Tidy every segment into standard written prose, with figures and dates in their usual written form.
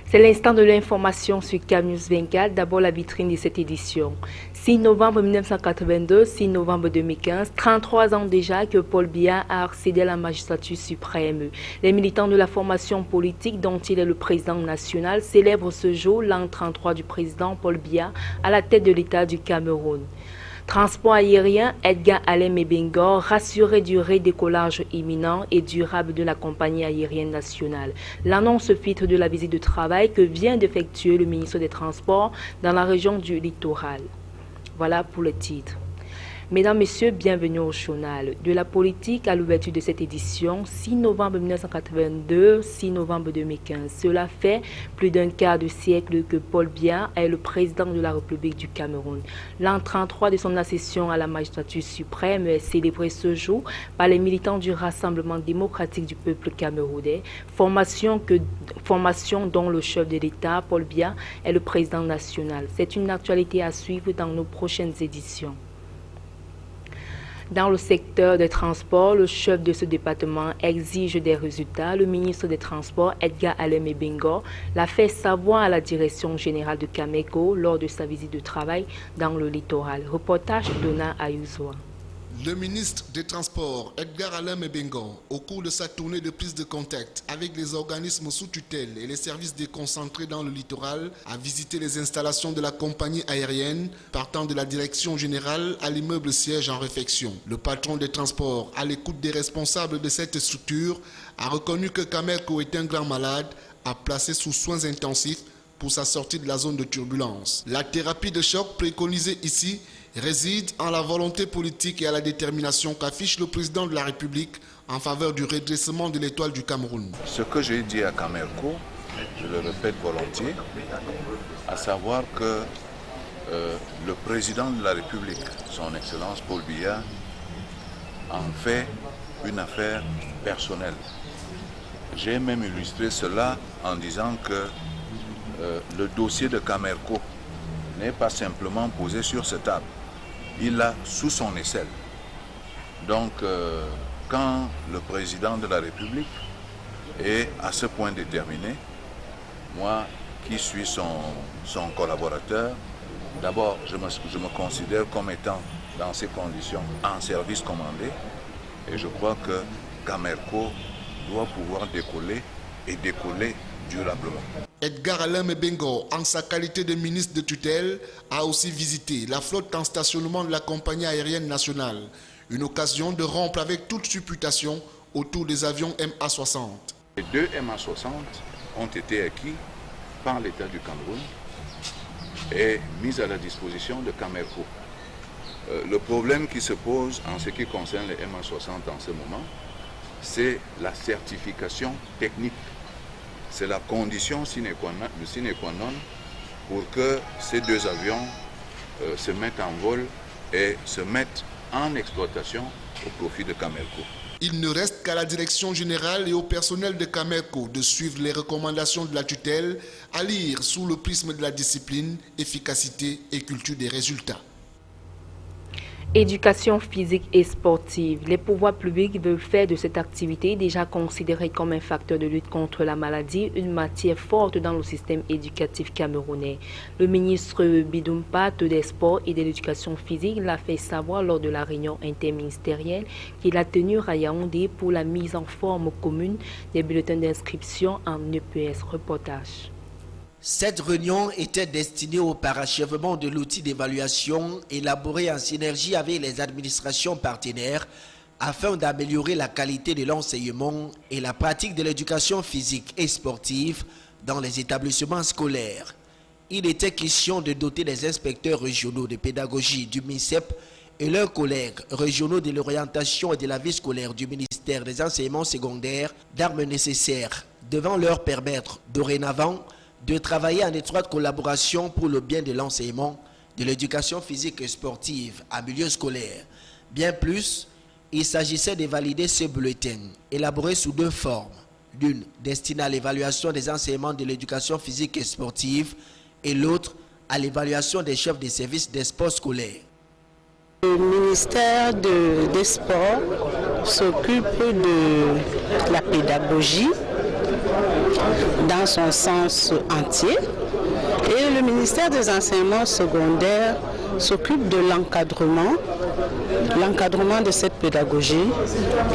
C'est l'instant de l'information sur CAMnews 24, d'abord la vitrine de cette édition. 6 novembre 1982, 6 novembre 2015, 33 ans déjà que Paul Biya a accédé à la magistrature suprême. Les militants de la formation politique dont il est le président national célèbrent ce jour l'an 33 du président Paul Biya à la tête de l'État du Cameroun. Transport aérien, Edgar Alem Ebengor, rassuré du redécollage imminent et durable de la compagnie aérienne nationale. L'annonce fit de la visite de travail que vient d'effectuer le ministre des Transports dans la région du littoral. Voilà pour le titre. Mesdames, Messieurs, bienvenue au journal. De la politique à l'ouverture de cette édition, 6 novembre 1982, 6 novembre 2015. Cela fait plus d'un quart de siècle que Paul Biya est le président de la République du Cameroun. L'an 33 de son accession à la magistrature suprême est célébré ce jour par les militants du Rassemblement démocratique du peuple camerounais, formation dont le chef de l'État, Paul Biya, est le président national. C'est une actualité à suivre dans nos prochaines éditions. Dans le secteur des transports, le chef de ce département exige des résultats. Le ministre des Transports, Edgar Alem Ebengor, l'a fait savoir à la direction générale de Cameco lors de sa visite de travail dans le littoral. Reportage Donna Ayusoa. Le ministre des Transports, Edgar Alem Ebengor, au cours de sa tournée de prise de contact avec les organismes sous tutelle et les services déconcentrés dans le littoral, a visité les installations de la compagnie aérienne partant de la direction générale à l'immeuble siège en réfection. Le patron des transports, à l'écoute des responsables de cette structure, a reconnu que Cameco est un grand malade, a placé sous soins intensifs pour sa sortie de la zone de turbulence. La thérapie de choc préconisée ici réside en la volonté politique et à la détermination qu'affiche le président de la République en faveur du redressement de l'étoile du Cameroun. Ce que j'ai dit à Cameco, je le répète volontiers, à savoir que le président de la République, son Excellence Paul Biya, en fait une affaire personnelle. J'ai même illustré cela en disant que le dossier de Cameco n'est pas simplement posé sur cette table. Il l'a sous son aisselle. Donc, quand le président de la République est à ce point déterminé, moi qui suis son collaborateur, d'abord je me considère comme étant dans ces conditions en service commandé et je crois que Cameco doit pouvoir décoller et décoller durablement. Edgar Alem Ebengor, en sa qualité de ministre de tutelle, a aussi visité la flotte en stationnement de la compagnie aérienne nationale. Une occasion de rompre avec toute supputation autour des avions MA60. Les deux MA60 ont été acquis par l'État du Cameroun et mis à la disposition de Cameco. Le problème qui se pose en ce qui concerne les MA60 en ce moment, c'est la certification technique. C'est la condition sine qua non pour que ces deux avions se mettent en vol et se mettent en exploitation au profit de Cameco. Il ne reste qu'à la direction générale et au personnel de Cameco de suivre les recommandations de la tutelle, à lire sous le prisme de la discipline, efficacité et culture des résultats. Éducation physique et sportive. Les pouvoirs publics veulent faire de cette activité, déjà considérée comme un facteur de lutte contre la maladie, une matière forte dans le système éducatif camerounais. Le ministre Bidoum Pat des Sports et de l'Éducation physique l'a fait savoir lors de la réunion interministérielle qu'il a tenue à Yaoundé pour la mise en forme commune des bulletins d'inscription en EPS. Reportage. Cette réunion était destinée au parachèvement de l'outil d'évaluation élaboré en synergie avec les administrations partenaires afin d'améliorer la qualité de l'enseignement et la pratique de l'éducation physique et sportive dans les établissements scolaires. Il était question de doter les inspecteurs régionaux de pédagogie du MINSEP et leurs collègues régionaux de l'orientation et de la vie scolaire du ministère des enseignements secondaires d'armes nécessaires devant leur permettre dorénavant de travailler en étroite collaboration pour le bien de l'enseignement, de l'éducation physique et sportive en milieu scolaire. Bien plus, il s'agissait de valider ces bulletins, élaborés sous deux formes. L'une destinée à l'évaluation des enseignements de l'éducation physique et sportive et l'autre à l'évaluation des chefs des services des sports scolaires. Le ministère des Sports s'occupe de la pédagogie dans dans son sens entier. Et le ministère des enseignements secondaires s'occupe de l'encadrement de cette pédagogie,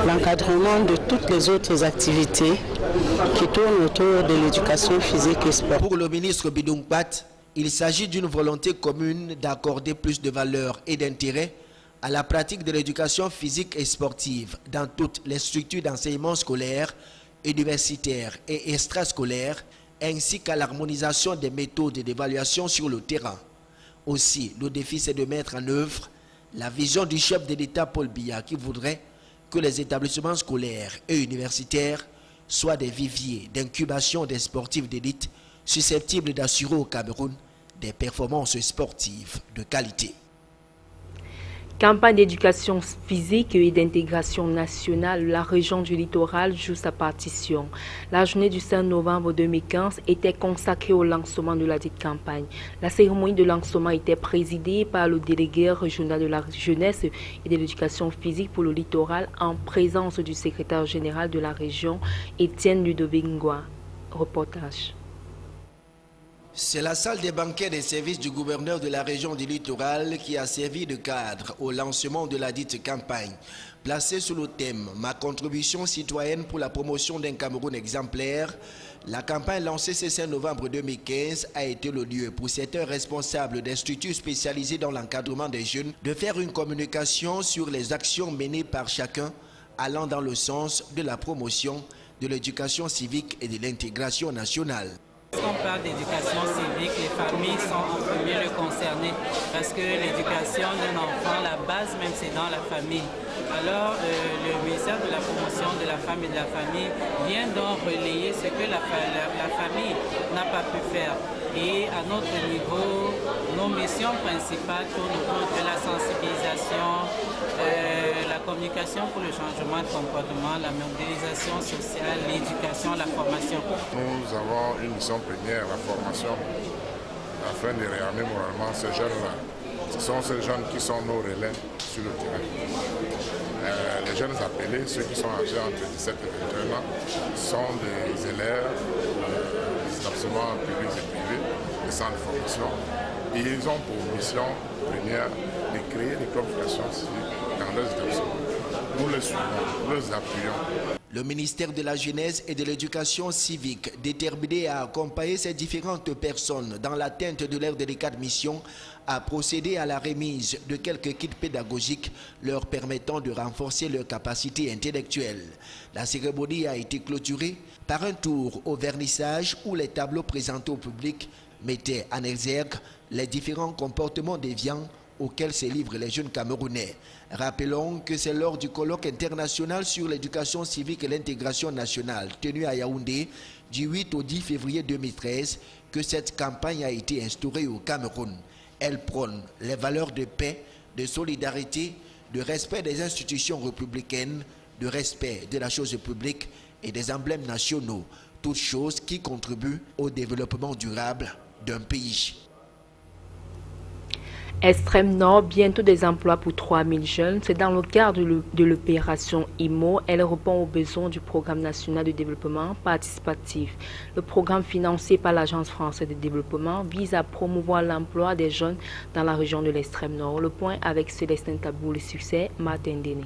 l'encadrement de toutes les autres activités qui tournent autour de l'éducation physique et sportive. Pour le ministre Bidungpat, il s'agit d'une volonté commune d'accorder plus de valeur et d'intérêt à la pratique de l'éducation physique et sportive dans toutes les structures d'enseignement scolaire, universitaire et extrascolaire, ainsi qu'à l'harmonisation des méthodes d'évaluation sur le terrain. Aussi, le défi c'est de mettre en œuvre la vision du chef de l'État Paul Biya qui voudrait que les établissements scolaires et universitaires soient des viviers d'incubation des sportifs d'élite susceptibles d'assurer au Cameroun des performances sportives de qualité. Campagne d'éducation physique et d'intégration nationale, la région du littoral joue sa partition. La journée du 5 novembre 2015 était consacrée au lancement de la dite campagne. La cérémonie de lancement était présidée par le délégué régional de la jeunesse et de l'éducation physique pour le littoral en présence du secrétaire général de la région, Étienne Ludovingwa. Reportage. C'est la salle des banquets des services du gouverneur de la région du littoral qui a servi de cadre au lancement de la dite campagne. Placée sous le thème « Ma contribution citoyenne pour la promotion d'un Cameroun exemplaire », la campagne lancée ce 5 novembre 2015 a été le lieu pour certains responsables d'instituts spécialisés dans l'encadrement des jeunes de faire une communication sur les actions menées par chacun allant dans le sens de la promotion de l'éducation civique et de l'intégration nationale. Quand on parle d'éducation civique, les familles sont en premier lieu concernées parce que l'éducation d'un enfant, la base même c'est dans la famille. Alors le ministère de la promotion de la femme et de la famille vient donc relayer ce que la famille n'a pas pu faire. Et à notre niveau, nos missions principales tournent autour de la sensibilisation, la communication pour le changement de comportement, la mobilisation sociale, l'éducation, la formation. Nous avons une mission première, la formation, afin de réarmer moralement ces jeunes-là. Ce sont ces jeunes qui sont nos relais sur le terrain. Les jeunes appelés, ceux qui sont âgés entre 17 et 21 ans, sont des élèves des établissements publics et privés, des centres de formation. Et ils ont pour mission première de créer des clubs d'éducation civique dans leurs établissements. Nous les suivons, nous les appuyons. Le ministère de la Jeunesse et de l'Éducation civique, déterminé à accompagner ces différentes personnes dans l'atteinte de leur délicate mission, a procédé à la remise de quelques kits pédagogiques leur permettant de renforcer leurs capacités intellectuelles. La cérémonie a été clôturée par un tour au vernissage où les tableaux présentés au public mettaient en exergue les différents comportements déviants auxquels se livrent les jeunes Camerounais. Rappelons que c'est lors du colloque international sur l'éducation civique et l'intégration nationale tenu à Yaoundé du 8 au 10 février 2013 que cette campagne a été instaurée au Cameroun. Elle prône les valeurs de paix, de solidarité, de respect des institutions républicaines, de respect de la chose publique et des emblèmes nationaux, toutes choses qui contribuent au développement durable d'un pays. Extrême Nord, bientôt des emplois pour 3000 jeunes. C'est dans le cadre de l'opération IMO. Elle répond aux besoins du Programme national de développement participatif. Le programme financé par l'Agence française de développement vise à promouvoir l'emploi des jeunes dans la région de l'Extrême Nord. Le point avec Célestin Tabou, le succès, Martin Denis.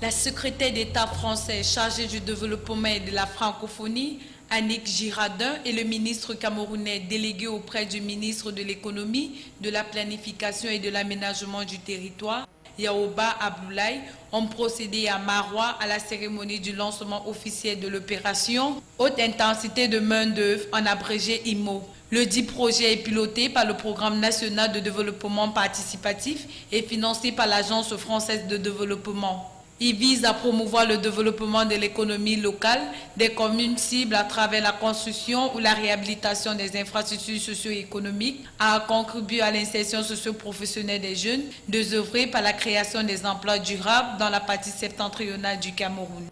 La secrétaire d'État française chargée du développement et de la francophonie, Annick Girardin, et le ministre camerounais délégué auprès du ministre de l'économie, de la planification et de l'aménagement du territoire, Yaoba Aboulaye, ont procédé à Marois à la cérémonie du lancement officiel de l'opération Haute intensité de main-d'œuvre, en abrégé IMO. Le dit projet est piloté par le Programme national de développement participatif et financé par l'Agence française de développement. Il vise à promouvoir le développement de l'économie locale, des communes cibles à travers la construction ou la réhabilitation des infrastructures socio-économiques, à contribuer à l'insertion socio-professionnelle des jeunes, d'œuvrer par la création des emplois durables dans la partie septentrionale du Cameroun.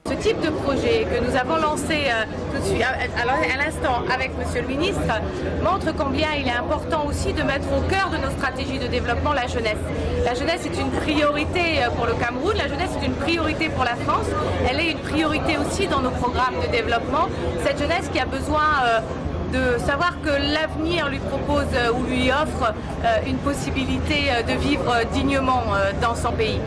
Ce type de projet que nous avons lancé tout de suite, à l'instant avec Monsieur le ministre montre combien il est important aussi de mettre au cœur de nos stratégies de développement la jeunesse. La jeunesse est une priorité pour le Cameroun, la jeunesse est une priorité pour la France, elle est une priorité aussi dans nos programmes de développement. Cette jeunesse qui a besoin de savoir que l'avenir lui propose ou lui offre une possibilité de vivre dignement dans son pays.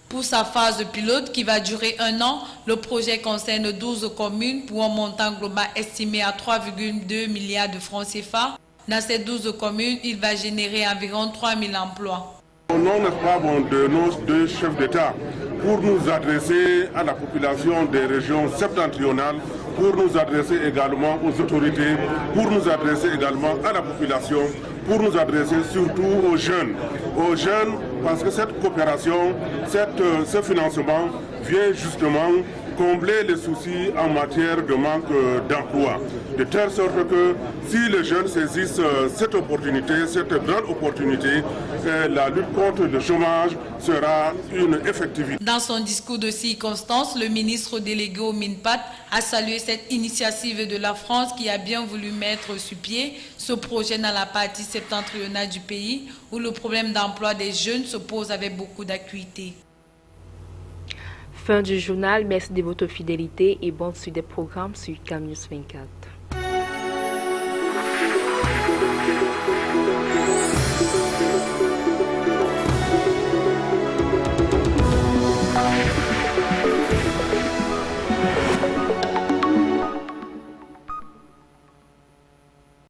Pour sa phase pilote qui va durer 1 an, le projet concerne 12 communes pour un montant global estimé à 3,2 milliards de francs CFA. Dans ces 12 communes, il va générer environ 3 000 emplois. Au nom, n'est-ce pas, de nos deux chefs d'État, pour nous adresser à la population des régions septentrionales, pour nous adresser également aux autorités, pour nous adresser également à la population, pour nous adresser surtout aux jeunes parce que cette coopération, ce financement vient justement combler les soucis en matière de manque d'emploi. De telle sorte que si les jeunes saisissent cette opportunité, cette grande opportunité, la lutte contre le chômage sera une effectivité. Dans son discours de circonstance, le ministre délégué au MINPAT a salué cette initiative de la France qui a bien voulu mettre sur pied ce projet dans la partie septentrionale du pays où le problème d'emploi des jeunes se pose avec beaucoup d'acuité. Fin du journal, merci de votre fidélité et bonne suite des programmes sur CamNews 24.